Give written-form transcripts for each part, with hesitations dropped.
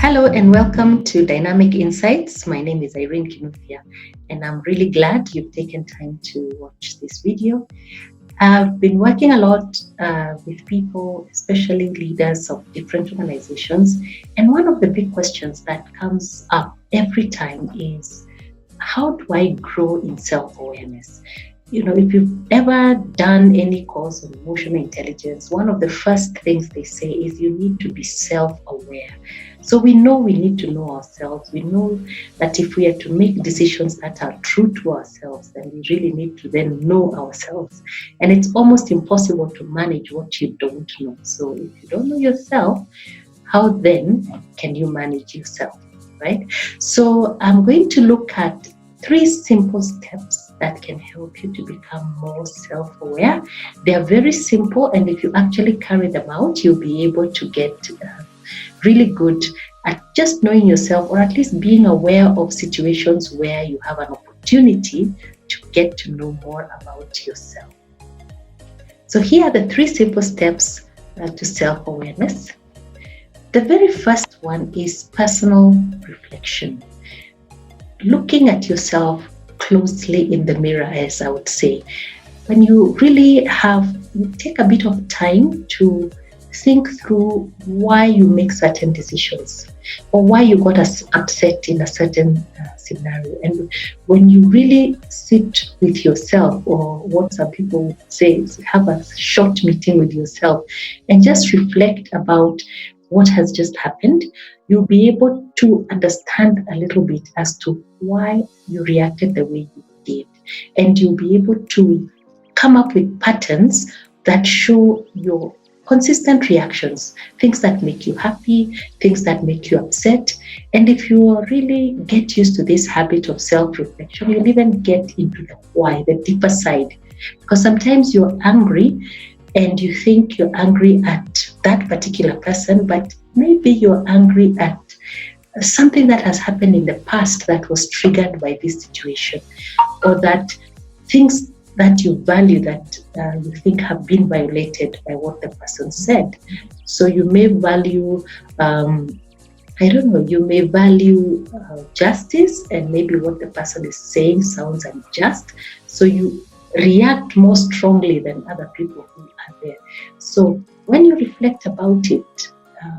Hello and welcome to Dynamic Insights. My name is Irene Kinuthia and I'm really glad you've taken time to watch this video. I've been working a lot with people, especially leaders of different organizations. And one of the big questions that comes up every time is, how do I grow in self-awareness? If you've ever done any course on emotional intelligence, one of the first things they say is you need to be self-aware. So we know we need to know ourselves. We know that if we are to make decisions that are true to ourselves, then we really need to then know ourselves. And it's almost impossible to manage what you don't know. So if you don't know yourself, how then can you manage yourself, right? So I'm going to look at 3 simple steps that can help you to become more self-aware. They are very simple, and if you actually carry them out, you'll be able to get really good at just knowing yourself, or at least being aware of situations where you have an opportunity to get to know more about yourself. So here are the 3 simple steps to self-awareness. The very first one is personal reflection. Looking at yourself closely in the mirror, as I would say. When you really take a bit of time to think through why you make certain decisions or why you got upset in a certain scenario. And when you really sit with yourself, or what some people would say is have a short meeting with yourself and just reflect about what has just happened, you'll be able to understand a little bit as to why you reacted the way you did. And you'll be able to come up with patterns that show your consistent reactions, things that make you happy, things that make you upset. And if you really get used to this habit of self-reflection, you'll even get into the why, the deeper side. Because sometimes you're angry and you think you're angry at that particular person, but maybe you're angry at something that has happened in the past that was triggered by this situation, or that things that you value that you think have been violated by what the person said. So you may value, you may value justice, and maybe what the person is saying sounds unjust. So you react more strongly than other people who are there. So when you reflect about it,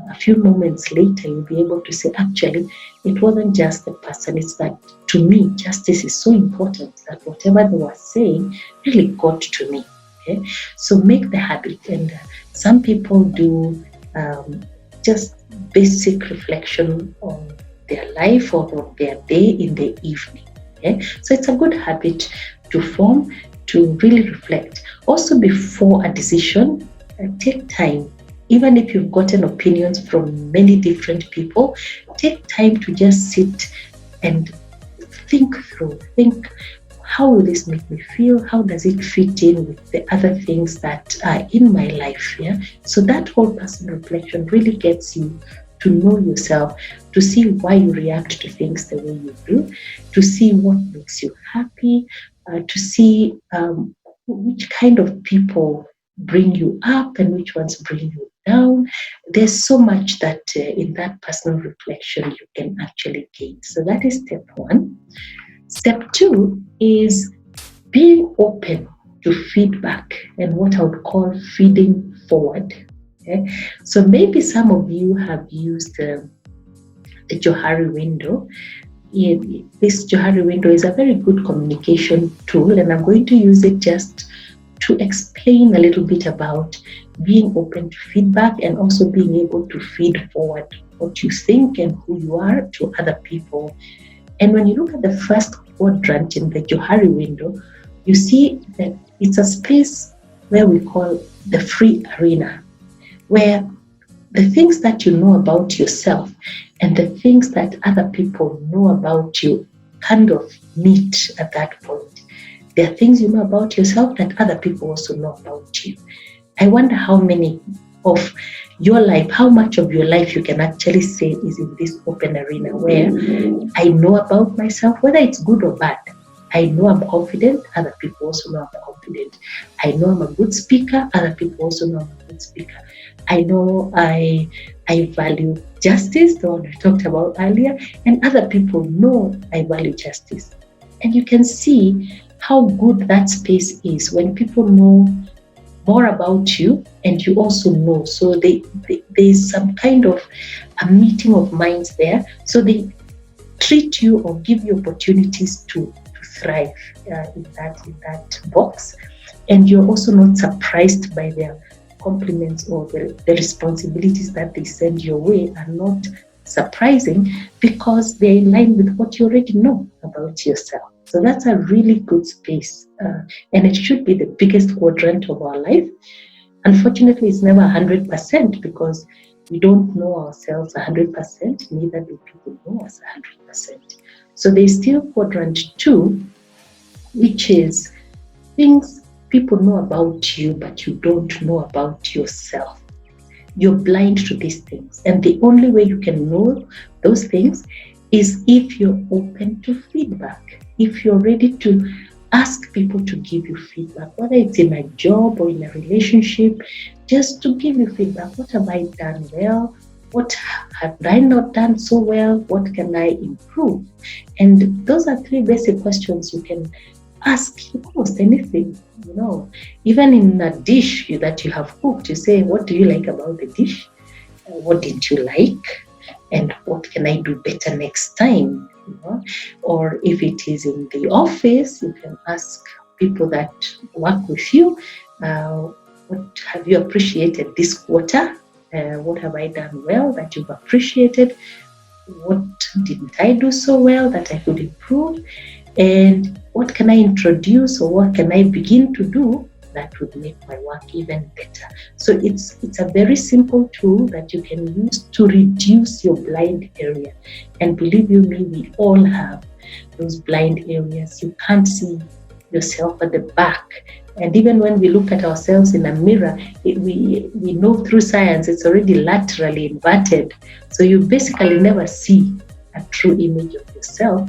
a few moments later, you'll be able to say, actually, it wasn't just the person. It's that, to me, justice is so important that whatever they were saying really got to me. Okay? So make the habit. And some people do just basic reflection on their life or on their day in the evening. Okay? So it's a good habit to form, to really reflect. Also, before a decision, take time. Even if you've gotten opinions from many different people, take time to just sit and think, how will this make me feel? How does it fit in with the other things that are in my life? Yeah? So that whole personal reflection really gets you to know yourself, to see why you react to things the way you do, to see what makes you happy, to see which kind of people bring you up and which ones bring you down. There's so much that in that personal reflection you can actually gain. So that is step 1. Step 2 is being open to feedback and what I would call feeding forward. Okay? So maybe some of you have used the Johari window. This Johari window is a very good communication tool, and I'm going to use it just to explain a little bit about being open to feedback and also being able to feed forward what you think and who you are to other people. And when you look at the first quadrant in the Johari window, you see that it's a space where we call the free arena, where the things that you know about yourself and the things that other people know about you kind of meet at that point. There are things you know about yourself that other people also know about you. I wonder how many of your life, how much of your life you can actually say is in this open arena where I know about myself, whether it's good or bad. I know I'm confident, other people also know I'm confident. I know I'm a good speaker, other people also know I'm a good confident speaker. I know I value justice, the one we talked about earlier, and other people know I value justice. And you can see how good that space is when people know more about you and you also know. So there's some kind of a meeting of minds there. So they treat you or give you opportunities to thrive in that box. And you're also not surprised by their compliments or the responsibilities that they send your way are not surprising because they're in line with what you already know about yourself. So that's a really good space. And it should be the biggest quadrant of our life. Unfortunately, it's never 100% because we don't know ourselves 100%, neither do people know us 100%. So there's still quadrant 2, which is things people know about you, but you don't know about yourself. You're blind to these things. And the only way you can know those things is if you're open to feedback, if you're ready to ask people to give you feedback, whether it's in a job or in a relationship, just to give you feedback. What have I done well? What have I not done so well? What can I improve? And those are 3 basic questions you can ask almost anything, even in a dish that you have cooked. You say, what do you like about the dish? What didn't you like? And what can I do better next time? Or if it is in the office, you can ask people that work with you, what have you appreciated this quarter? What have I done well that you've appreciated? What didn't I do so well that I could improve? And what can I introduce or what can I begin to do that would make my work even better? So it's a very simple tool that you can use to reduce your blind area. And believe you me, we all have those blind areas. You can't see yourself at the back. And even when we look at ourselves in a mirror, we know through science it's already laterally inverted. So you basically never see a true image of yourself.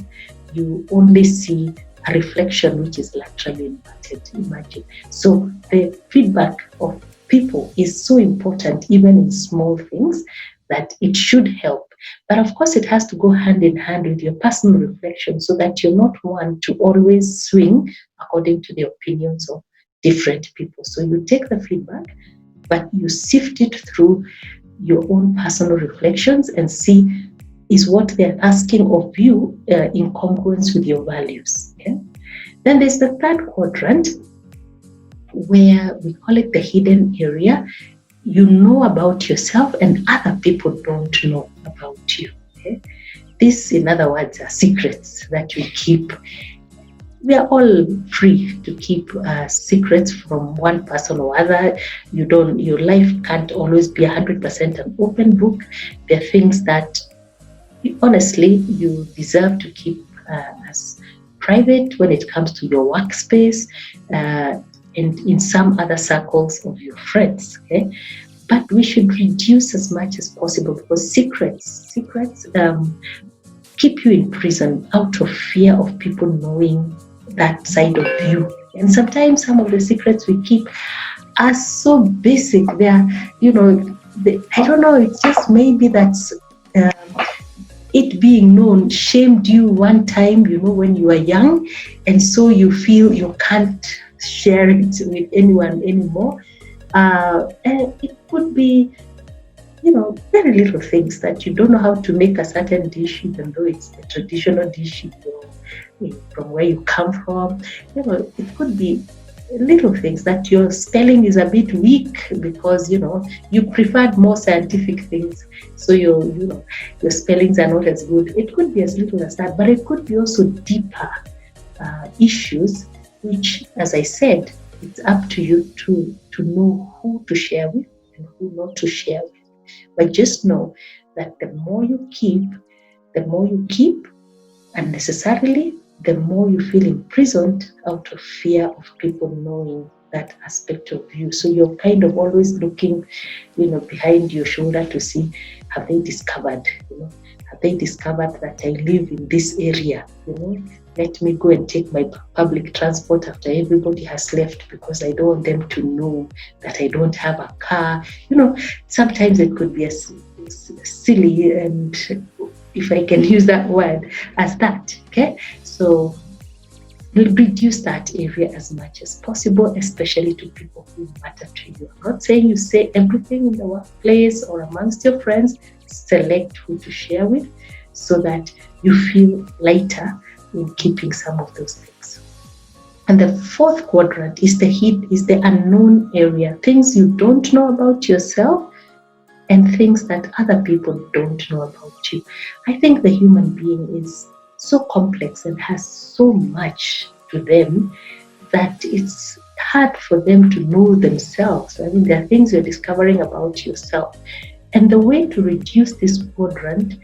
You only see a reflection which is laterally inverted, imagine. So the feedback of people is so important, even in small things, that it should help. But of course, it has to go hand in hand with your personal reflection so that you're not one to always swing according to the opinions of different people. So you take the feedback, but you sift it through your own personal reflections and see, is what they're asking of you in congruence with your values. Okay? Then there's the 3rd quadrant, where we call it the hidden area. You know about yourself and other people don't know about you. Okay? This, in other words, are secrets that we keep. We are all free to keep secrets from one person or other. Your life can't always be 100% an open book. There are things that honestly you deserve to keep as private when it comes to your workspace and in some other circles of your friends. Okay? But we should reduce as much as possible because secrets keep you in prison out of fear of people knowing that side of you. And sometimes some of the secrets we keep are so basic. They are, I don't know, it's just maybe that's it being known shamed you one time, when you were young, and so you feel you can't share it with anyone anymore. And it could be, very little things that you don't know how to make a certain dish, even though it's the traditional dish from where you come from. It could be little things that your spelling is a bit weak because you preferred more scientific things, so your spellings are not as good. It could be as little as that, but it could be also deeper issues, which, as I said, it's up to you to know who to share with and who not to share with. But just know that the more you keep unnecessarily, the more you feel imprisoned out of fear of people knowing that aspect of you. So you're kind of always looking, behind your shoulder to see, have they discovered that I live in this area? let me go and take my public transport after everybody has left because I don't want them to know that I don't have a car. Sometimes it could be as silly, and if I can use that word, as that. Okay, so reduce that area as much as possible, especially to people who matter to you. I'm not saying you say everything in the workplace or amongst your friends. Select who to share with so that you feel lighter in keeping some of those things. And the fourth quadrant is the unknown area, things you don't know about yourself and things that other people don't know about you. I think the human being is so complex and has so much to them that it's hard for them to know themselves. I mean, there are things you're discovering about yourself. And the way to reduce this quadrant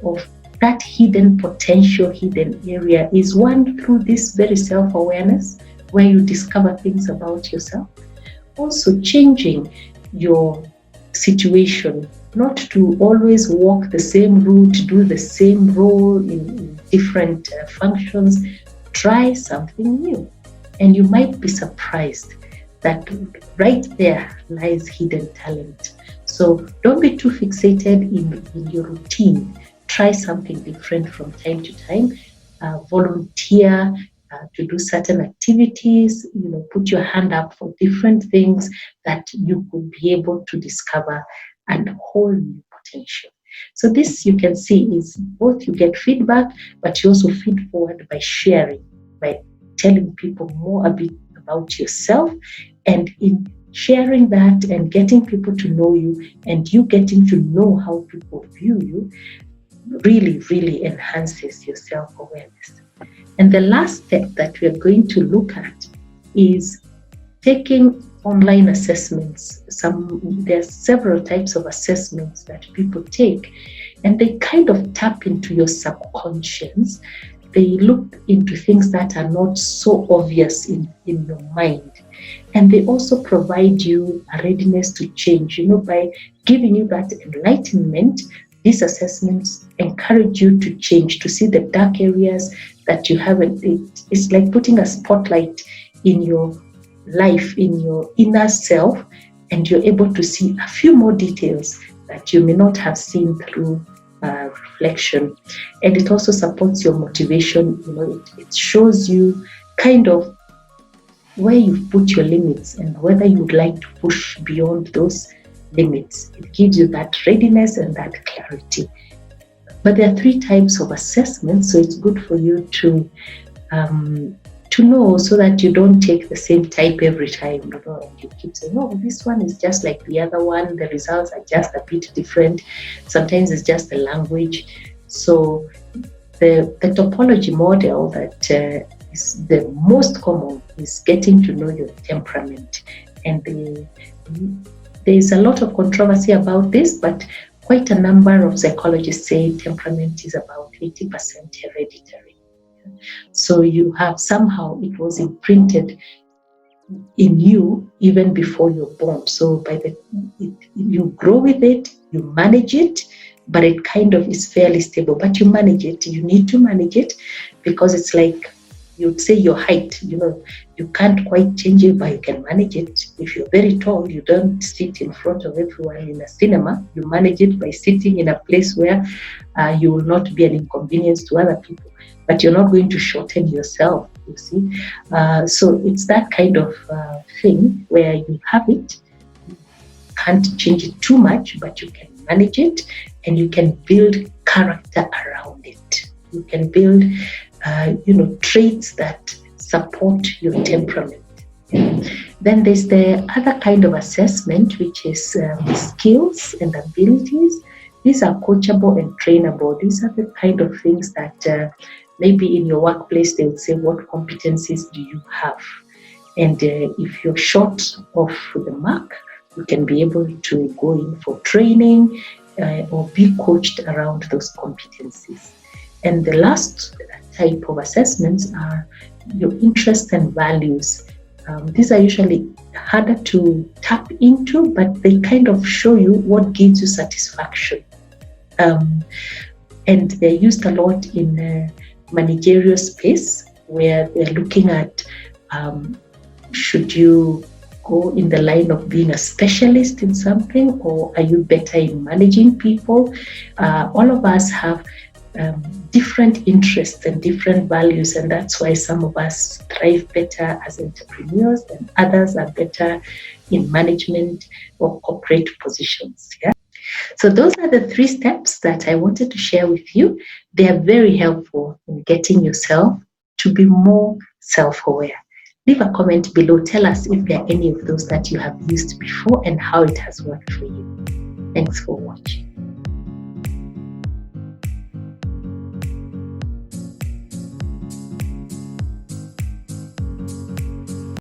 of that hidden potential, hidden area is one, through this very self-awareness where you discover things about yourself. Also changing your situation, not to always walk the same route, do the same role in different functions. Try something new, and you might be surprised that right there lies hidden talent. So don't be too fixated in your routine. Try something different from time to time. Volunteer to do certain activities. Put your hand up for different things that you could be able to discover and whole new potential. So this, you can see, is both you get feedback, but you also feed forward by sharing, by telling people more a bit about yourself, and in sharing that and getting people to know you and you getting to know how people view you really, really enhances your self-awareness. And the last step that we are going to look at is taking online assessments. There's several types of assessments that people take, and they kind of tap into your subconscious. They look into things that are not so obvious in your mind. And they also provide you a readiness to change. By giving you that enlightenment, these assessments encourage you to change, to see the dark areas that you haven't. It's like putting a spotlight in your life, in your inner self, and you're able to see a few more details that you may not have seen through reflection. And it also supports your motivation. It shows you kind of where you've put your limits and whether you would like to push beyond those limits. It gives you that readiness and that clarity. But there are 3 types of assessments, so it's good for you to know, so that you don't take the same type every time. And you keep saying, "Oh, this one is just like the other one. The results are just a bit different." Sometimes it's just the language. So the topology model that is the most common is getting to know your temperament. And there's a lot of controversy about this, but quite a number of psychologists say temperament is about 80% hereditary. So you have somehow, it was imprinted in you even before you're born. So you grow with it, you manage it, but it kind of is fairly stable. But you manage it. You need to manage it, because it's like, you'd say your height, you can't quite change it, but you can manage it. If you're very tall, you don't sit in front of everyone in a cinema. You manage it by sitting in a place where you will not be an inconvenience to other people, but you're not going to shorten yourself, you see. So it's that kind of thing where you have it, you can't change it too much, but you can manage it, and you can build character around it. You can build traits that support your temperament. Then there's the other kind of assessment, which is skills and abilities. These are coachable and trainable. These are the kind of things that maybe in your workplace they would say, what competencies do you have? And if you're short of the mark, you can be able to go in for training or be coached around those competencies. And the last type of assessments are your interests and values. These are usually harder to tap into, but they kind of show you what gives you satisfaction. And they're used a lot in managerial space where they're looking at should you go in the line of being a specialist in something, or are you better in managing people? All of us have different interests and different values, and that's why some of us thrive better as entrepreneurs and others are better in management or corporate positions. Yeah. So those are the 3 steps that I wanted to share with you. They are very helpful in getting yourself to be more self-aware. Leave a comment below. Tell us if there are any of those that you have used before and how it has worked for you. Thanks for watching.